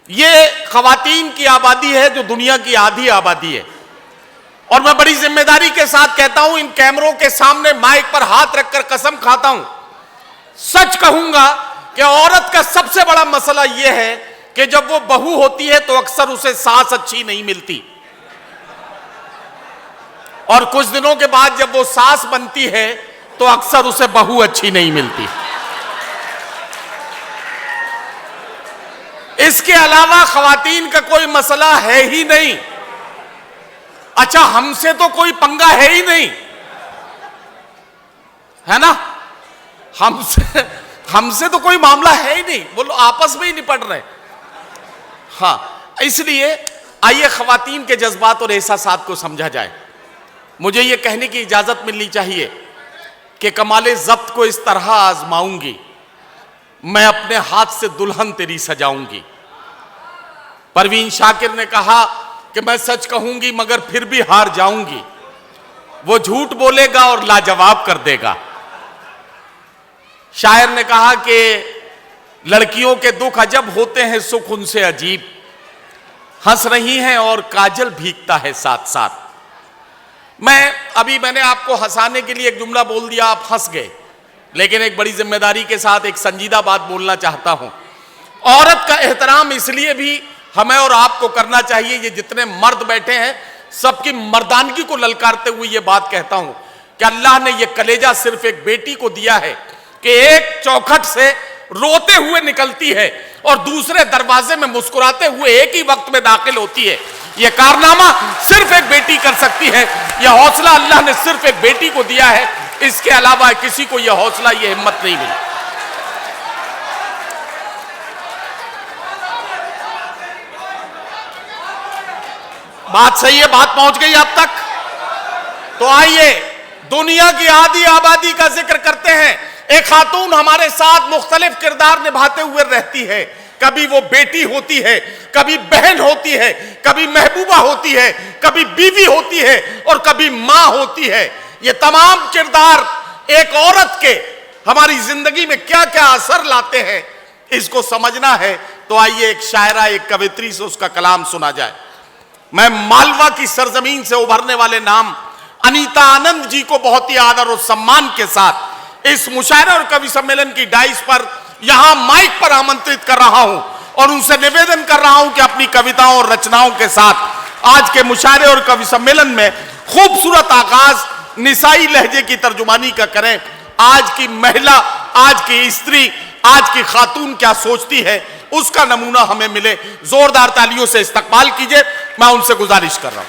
ये खवातीन की आबादी है जो दुनिया की आधी आबादी है। और मैं बड़ी जिम्मेदारी के साथ कहता हूं, इन कैमरों के सामने माइक पर हाथ रखकर कसम खाता हूं, सच कहूंगा कि औरत का सबसे बड़ा मसला यह है कि जब वो बहू होती है तो अक्सर उसे सास अच्छी नहीं मिलती, और कुछ दिनों के बाद जब वो सास बनती है तो अक्सर उसे बहू अच्छी नहीं मिलती। इसके अलावा खवातीन का कोई मसला है ही नहीं। अच्छा, हमसे तो कोई पंगा है ही नहीं, है ना? हमसे तो कोई मामला है ही नहीं, वो लोग आपस में ही निपट रहे। हाँ, इसलिए आइए खवातीन के जज्बात और एहसासात को समझा जाए। मुझे यह कहने की इजाजत मिलनी चाहिए कि कमाले ज़ब्त को इस तरह आजमाऊंगी, मैं अपने हाथ से दुल्हन तेरी सजाऊंगी। परवीन शाकिर ने कहा कि मैं सच कहूंगी मगर फिर भी हार जाऊंगी, वो झूठ बोलेगा और लाजवाब कर देगा। शायर ने कहा कि लड़कियों के दुख अजब होते हैं, सुख उनसे अजीब, हंस रही हैं और काजल भीगता है साथ साथ। मैंने आपको हंसाने के लिए एक जुमला बोल दिया, आप हंस गए, लेकिन एक बड़ी जिम्मेदारी के साथ एक संजीदा बात बोलना चाहता हूं। औरत का एहतराम इसलिए भी हमें और आपको करना चाहिए, ये जितने मर्द बैठे हैं सबकी मर्दानगी को ललकारते हुए ये बात कहता हूं कि अल्लाह ने ये कलेजा सिर्फ एक बेटी को दिया है कि एक चौखट से रोते हुए निकलती है और दूसरे दरवाजे में मुस्कुराते हुए एक ही वक्त में दाखिल होती है। यह कारनामा सिर्फ एक बेटी कर सकती है, यह हौसला अल्लाह ने सिर्फ एक बेटी को दिया है, इसके अलावा किसी को यह हौसला, यह हिम्मत नहीं मिली। बात सही है, बात पहुंच गई आप तक? तो आइए दुनिया की आधी आबादी का जिक्र करते हैं। एक खातून हमारे साथ मुख्तलिफ किरदार निभाते हुए रहती है, कभी वो बेटी होती है, कभी बहन होती है, कभी महबूबा होती है, कभी बीवी होती है और कभी मां होती है। ये तमाम किरदार एक औरत के हमारी जिंदगी में क्या क्या असर लाते हैं, इसको समझना है तो आइए एक शायरा, एक कवित्री से उसका कलाम सुना जाए। मैं मालवा की सरजमीन से उभरने वाले नाम अनीता आनंद जी को बहुत ही आदर और सम्मान के साथ इस मुशायरा और कवि सम्मेलन की डाइस पर यहां माइक पर आमंत्रित कर रहा हूं और उनसे निवेदन कर रहा हूं कि अपनी कविताओं और रचनाओं के साथ आज के मुशायरे और कवि सम्मेलन में खूबसूरत आगाज निसाई लहजे की तर्जुमानी का करें। आज की महिला, आज की स्त्री, आज की खातून क्या सोचती है, उसका नमूना हमें मिले। जोरदार तालियों से इस्तकबाल कीजिए, मैं उनसे गुजारिश कर रहा हूं।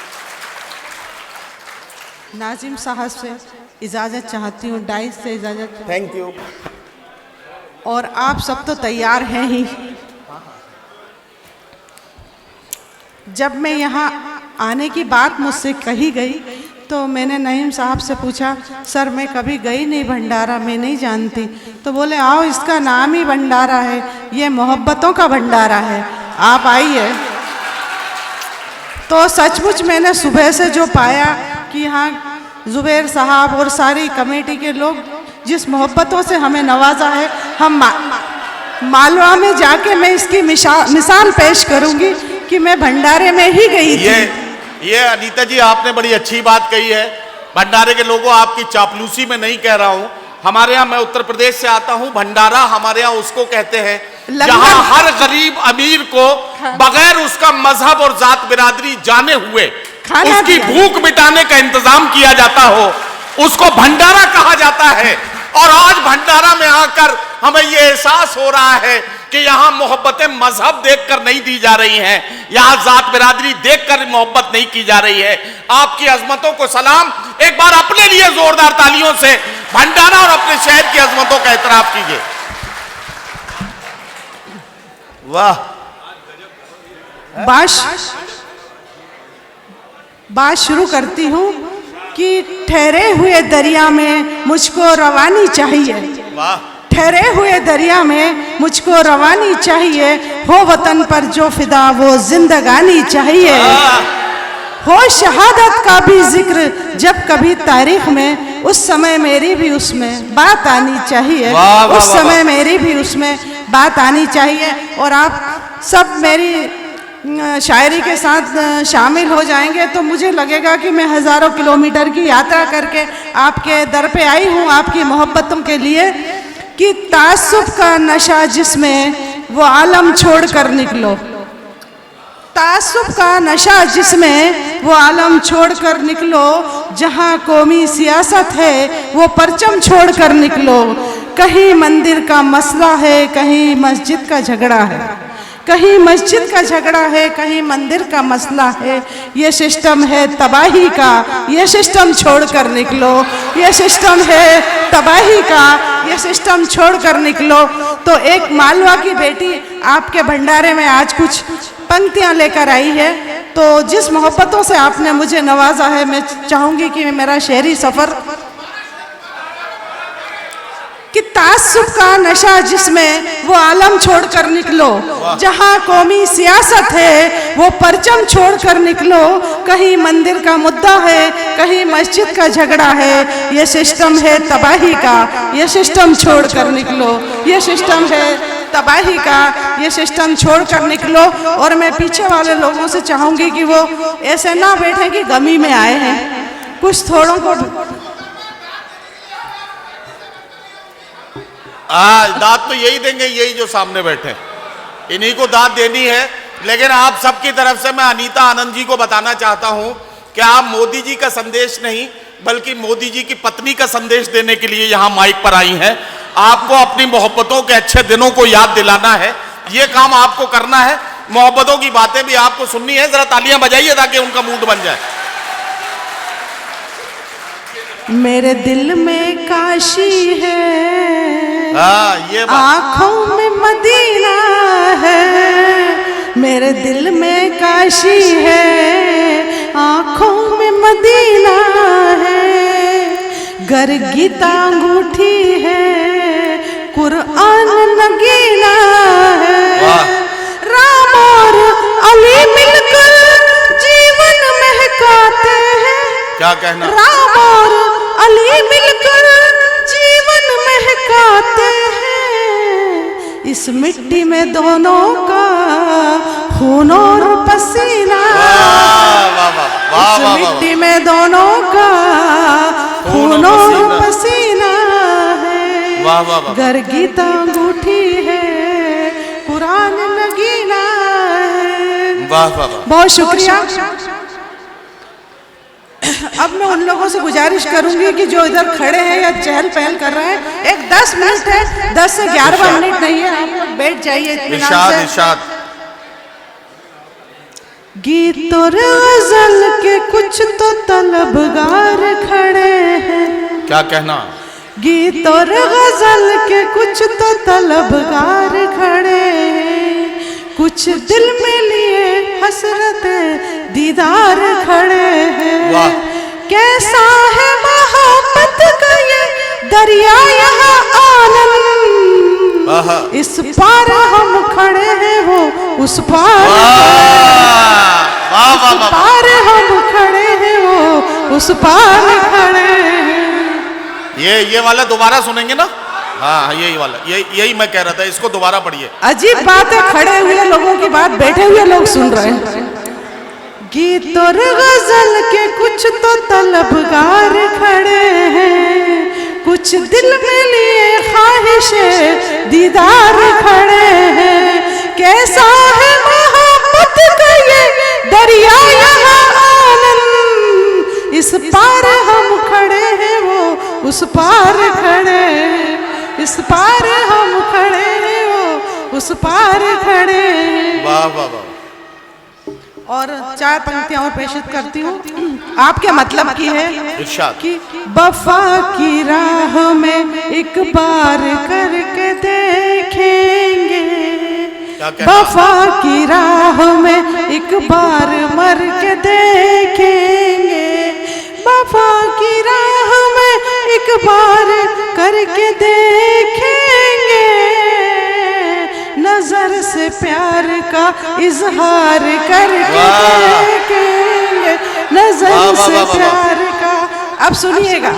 नाजिम साहब से इजाजत चाहती हूँ, डाइस से इजाजत। Thank you. और आप सब तो तैयार हैं ही। जब मैं यहाँ आने की बात मुझसे कही गई तो मैंने नईम साहब से पूछा, सर मैं कभी गई नहीं भंडारा, मैं नहीं जानती। तो बोले आओ, इसका नाम ही भंडारा है, ये मोहब्बतों का भंडारा है, आप आइए। तो सचमुच मैंने सुबह से जो पाया कि यहाँ जुबैर साहब और सारी कमेटी के लोग जिस मोहब्बतों से हमें नवाजा है, हम मालवा में जाके मैं इसकी मिसाल पेश करूंगी कि मैं भंडारे में ही गई थी। ये अनीता जी आपने बड़ी अच्छी बात कही है। भंडारे के लोगों, आपकी चापलूसी में नहीं कह रहा हूं। हमारे यहाँ, मैं उत्तर प्रदेश से आता हूं, भंडारा हमारे यहाँ उसको कहते हैं जहां हर गरीब अमीर को बगैर उसका मजहब और जात बिरादरी जाने हुए उसकी भूख मिटाने का इंतजाम किया जाता हो, उसको भंडारा कहा जाता है। और आज भंडारा में आकर हमें यह एहसास हो रहा है कि यहां मोहब्बतें मजहब देखकर नहीं दी जा रही हैं, यहां जात बिरादरी देखकर मोहब्बत नहीं की जा रही है। आपकी अजमतों को सलाम। एक बार अपने लिए जोरदार तालियों से भंडारा और अपने शहर की अजमतों का एतराफ कीजिए। वाह। बात शुरू करती हूँ कि ठहरे हुए दरिया में मुझको रवानी चाहिए। वाह। ठहरे हुए दरिया में मुझको रवानी चाहिए, हो वतन पर जो फिदा वो जिंदगानी चाहिए। हो शहादत का भी जिक्र जब कभी तारीख में, उस समय मेरी भी उसमें बात आनी चाहिए। उस समय मेरी भी उसमें बात आनी चाहिए। और आप सब मेरी शायरी के साथ शामिल हो जाएंगे तो मुझे लगेगा कि मैं हज़ारों किलोमीटर की यात्रा करके आपके दर पे आई हूँ आपकी मोहब्बतों के लिए। कि तासुब का नशा जिसमें वो आलम छोड़ कर निकलो, तासुब का नशा जिसमें वो आलम छोड़ कर निकलो, जहाँ कौमी सियासत है वो परचम छोड़ कर निकलो। कहीं मंदिर का मसला है, कहीं मस्जिद का झगड़ा है, कहीं मस्जिद का झगड़ा है, कहीं मंदिर का मसला है। ये सिस्टम है तबाही का, ये सिस्टम छोड़ कर निकलो। ये सिस्टम है तबाही का, ये सिस्टम छोड़ कर निकलो। तो एक मालवा की बेटी आपके भंडारे में आज कुछ पंक्तियां लेकर आई है। तो जिस मोहब्बतों से आपने मुझे नवाजा है, मैं चाहूँगी कि मेरा शहरी सफ़र कि तासुब का नशा जिसमें वो आलम छोड़ कर निकलो, जहाँ कौमी सियासत है वो परचम छोड़ कर निकलो। कहीं मंदिर का मुद्दा है, कहीं मस्जिद का झगड़ा है। ये सिस्टम है तबाही का, ये सिस्टम छोड़ कर निकलो। ये सिस्टम है तबाही का, ये सिस्टम छोड़ कर निकलो। और मैं पीछे वाले लोगों से चाहूँगी कि वो ऐसे ना बैठे कि गमी में आए हैं, कुछ थोड़ों को दाद तो यही देंगे, यही जो सामने बैठे, इन्हीं को दाद देनी है। लेकिन आप सबकी तरफ से मैं अनीता आनंद जी को बताना चाहता हूं कि आप मोदी जी का संदेश नहीं बल्कि मोदी जी की पत्नी का संदेश देने के लिए यहां माइक पर आई हैं। आपको अपनी मोहब्बतों के अच्छे दिनों को याद दिलाना है, ये काम आपको करना है। मोहब्बतों की बातें भी आपको सुननी है। जरा तालियां बजाइए ताकि उनका मूड बन जाए। मेरे दिल में काशी है, ये आँखों में मदीना है। मेरे दिल में काशी है, आँखों में मदीना है। घर गीता अंगूठी है, कुरान नगीना है। राम और अली मिलकर जीवन महकाते हैं। क्या कहना? राम और अली मिलकर जीवन महकाते हैं। इस मिट्टी में दोनों का खून और पसीना, इस मिट्टी में दोनों का खून और पसीना है। घर गीता अंगूठी है, कुरान नगीना है। बहुत शुक्रिया। अब मैं उन लोगों से गुजारिश करूंगी कि जो इधर खड़े हैं या चहल पहल कर रहे हैं, एक 10 मिनट है, 10 से 11 मिनट नहीं है, आप लोग बैठ जाइए इत्मीनान से। गीत और गजल के कुछ तो तलबगार खड़े हैं। क्या कहना? गीत और गजल के कुछ तो तलबगार खड़े हैं। कुछ दिल में लिए हसरत दीदार खड़े हैं। कैसा है मोहब्बत का ये दरिया यहाँ आनंद, इस पार हम खड़े हैं वो उस पार, उस पार हम खड़े हैं वो उस पार खड़े हैं। ये वाला दोबारा सुनेंगे ना? हाँ, यही वाला, यही मैं कह रहा था, इसको दोबारा पढ़िए। अजीब बात है, खड़े हुए लोगों की बात बैठे हुए लोग सुन रहे हैं। गीत और गजल के कुछ तो तलबगार खड़े हैं। कुछ दिल में लिए ख्वाहिश दीदार खड़े हैं। कैसा है मोहब्बत का ये दरिया यहाँ आनंद, इस पार हम खड़े हैं वो उस पार खड़े हैं। इस पार हम खड़े हैं वो उस पार खड़े हैं। वाह वाह वाह। और 4 पंक्तियां और पेशित करती हूँ। आपके मतलब की है कि वफा की राह में एक बार करके देखेंगे। वफा की राह में एक बार मर के देखेंगे। वफा की राह में एक बार करके देखेंगे। नजर से प्यार का इजहार करके देखेंगे। नजर से प्यार का। अब सुनिएगा,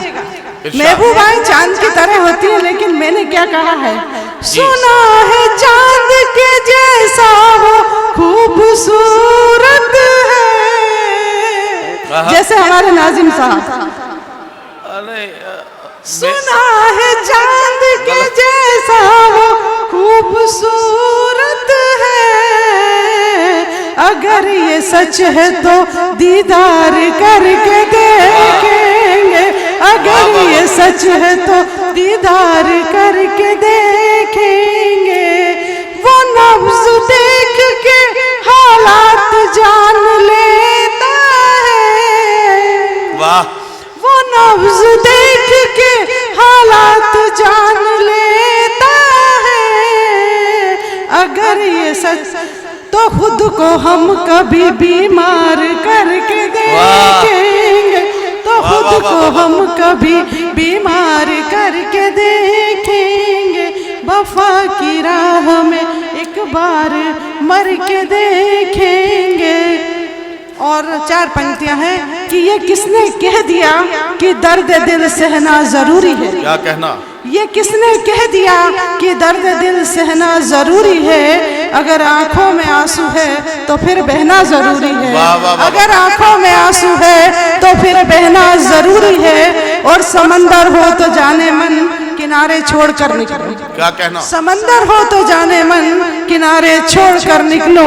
महबूबाएं चांद की तरह होती है, लेकिन मैंने क्या कहा है? सुना है चांद के जैसा वो खूबसूरत है। जैसे हमारे नाजिम साहब, अरे सुना है चांद के जैसा वो खूबसूरत है, अगर ये सच है तो दीदार करके देखेंगे, अगर ये सच है तो दीदार करके देखेंगे। वो नब्ज़ देख के हालात जान लेता है, वाह, वो नब्ज़ देख के हालात जान लेता है, अगर ये सच तो खुद को हम कभी बीमार करके देखेंगे, तो खुद को हम कभी बीमार करके देखेंगे। वफा की राह में एक बार मर के देखेंगे। और 4 पंक्तियां हैं कि ये किसने कह दिया कि दर्द दिल सहना जरूरी है। क्या कहना? ये किसने कह दिया कि दर्द दिल सहना जरूरी है, अगर आंखों में आंसू है तो फिर बहना जरूरी है, अगर आंखों में आंसू है तो फिर बहना जरूरी है, और समंदर हो तो जाने मन किनारे छोड़कर निकलो। क्या कहना? समंदर हो तो जाने मन किनारे छोड़कर निकलो,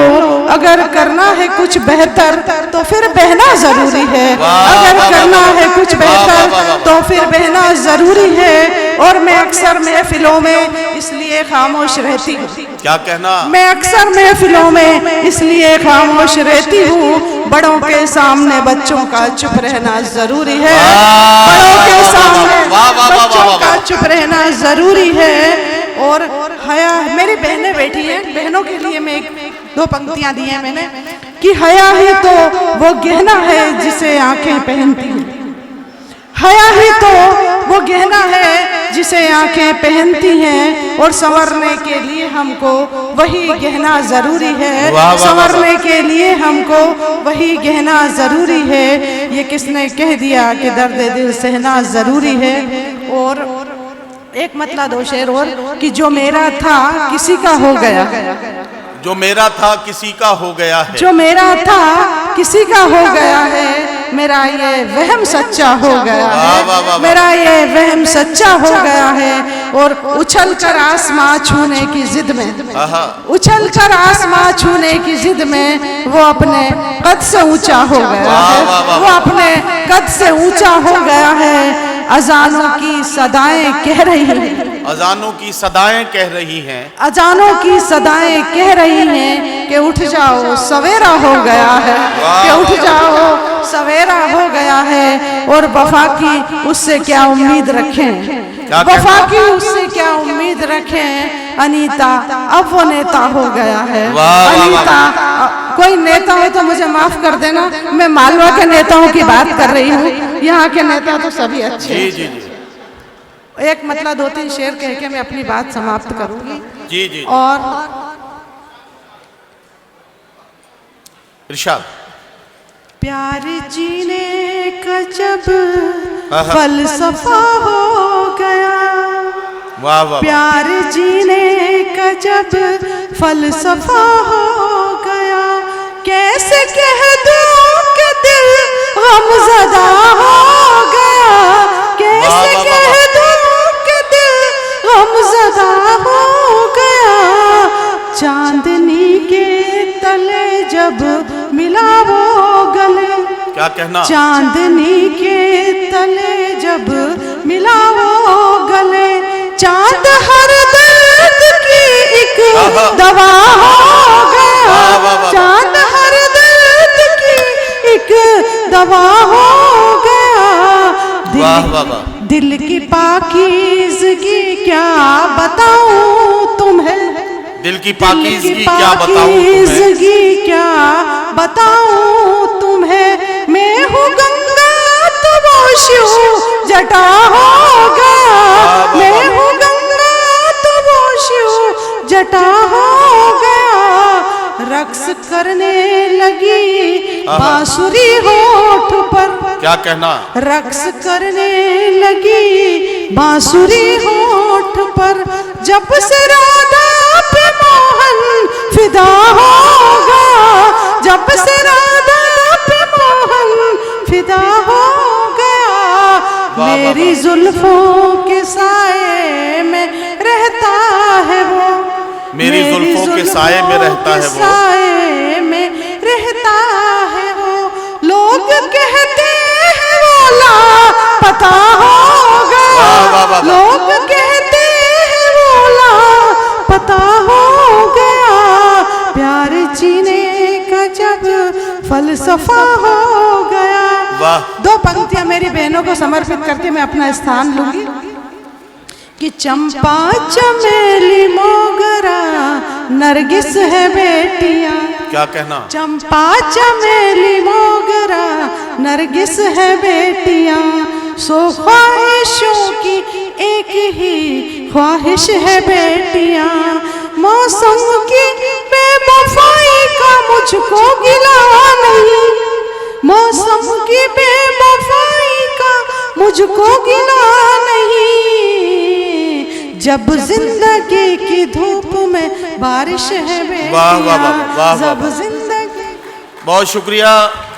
अगर करना है कुछ बेहतर तो फिर बहना जरूरी है, अगर करना है कुछ बेहतर तो फिर बहना जरूरी है। और मैं अक्सर महफिलों में इसलिए खामोश रहती हूँ। क्या कहना? मैं अक्सर महफिलों में इसलिए खामोश रहती हूँ, बड़ों के सामने बच्चों का चुप रहना जरूरी है, बड़ों के सामने बच्चों का चुप रहना जरूरी है। और हया, मेरी बहनें बैठी हैं, बहनों के लिए मैं 2 पंक्तियां दी हैं मैंने कि हया ही तो वो गहना है जिसे आंखें पहनती हैं, हया ही तो वो गहना है जिसे आंखें पहनती हैं, और संवरने के लिए हमको वही गहना जरूरी है, संवरने के लिए हमको वही गहना जरूरी है। ये किसने कह दिया कि दर्द दिल सहना जरूरी है। और एक मतला 2 शेर और कि जो मेरा था किसी का हो गया, जो मेरा था किसी का हो गया है, जो मेरा था किसी का हो गया है, मेरा ये वहम सच्चा हो गया है, मेरा ये वहम सच्चा हो गया है। और उछल कर आसमां छूने की जिद में, उछल कर आसमां छूने की जिद में वो अपने कद से ऊंचा हो गया है, वो अपने कद से ऊंचा हो गया है। अजानों की सदाएं कह रही हैं, अजानों की सदाएं कह रही हैं, अजानों की सदाएं कह रही हैं कि उठ जाओ सवेरा हो गया है, कि उठ जाओ सवेरा हो गया है। और वफा की उससे क्या उम्मीद रखें, वफा की उससे क्या उम्मीद रखें। अनीता अब वो नेता हो गया है, अनीता कोई नेता हो तो मुझे माफ कर देना, मैं मालवा के नेताओं की बात कर रही हूँ, यहाँ के नेता तो सभी अच्छे हैं। जी जी। एक मतलब 2-3 शेर कह के मैं अपनी बात समाप्त करूंगी। जी जी। और इरशाद। प्यार जीने का जब फलसफा हो गया, वाह वाह, प्यार जीने का जब फलसफा हो गया, कैसे कह दूं कि दिल गमज़दा हो गया, कैसे कह दूं कि दिल गमज़दा हो गया। चांदनी के तले जब मिला वो गले, क्या कहना? चांदनी के तले जब मिला वो गले, चांद हर दर्द की एक दवा हो गया, चांद हर दर्द की एक दवा हो गया। दिल की पाकीज़गी क्या बताऊं तुम्हें, दिल की पाकीज़गी क्या बताऊं तुम्हें, क्या बताऊं तुम्हें। मैं हूँ गंगा तो वो शिव जटा हो गया, मैं हूँ गंगा तो वो शिव जटा हो गया। रक्स करने लगी बांसुरी होठ पर, क्या कहना? रक्स करने लगी बांसुरी होठ पर, जब से राधा पे मोहन फिदा हो गया, मेरी जुल्फों के साए में रहता है वो, मेरी जुल्फों के साए में रहता है वो, साए में रहता है वो। लोग कहते हैं वो लापता हो गया, वाह, वाह, वाह। लोग कहते हैं वो लापता हो गया। प्यार जीने का जब फलसफा हो गया। वाह। दो पंक्तियां मेरी बहनों को समर्पित करके मैं अपना स्थान लूंगी कि चंपा चमेली मोगरा नरगिस है बेटियां। क्या कहना? चंपा चमेली मोगरा नरगिस है बेटियां, सो ख्वाहिशों की एक ही ख्वाहिश है बेटियां। मौसम की बेवफाई का मुझको गिला नहीं, मौसम की बेवफाई का मुझको गिला नहीं। जब जिंदगी की धूप में बारिश है बेटियां, वाह वाह वाह वाह, वाह, जब वाह। जिंदगी। बहुत शुक्रिया।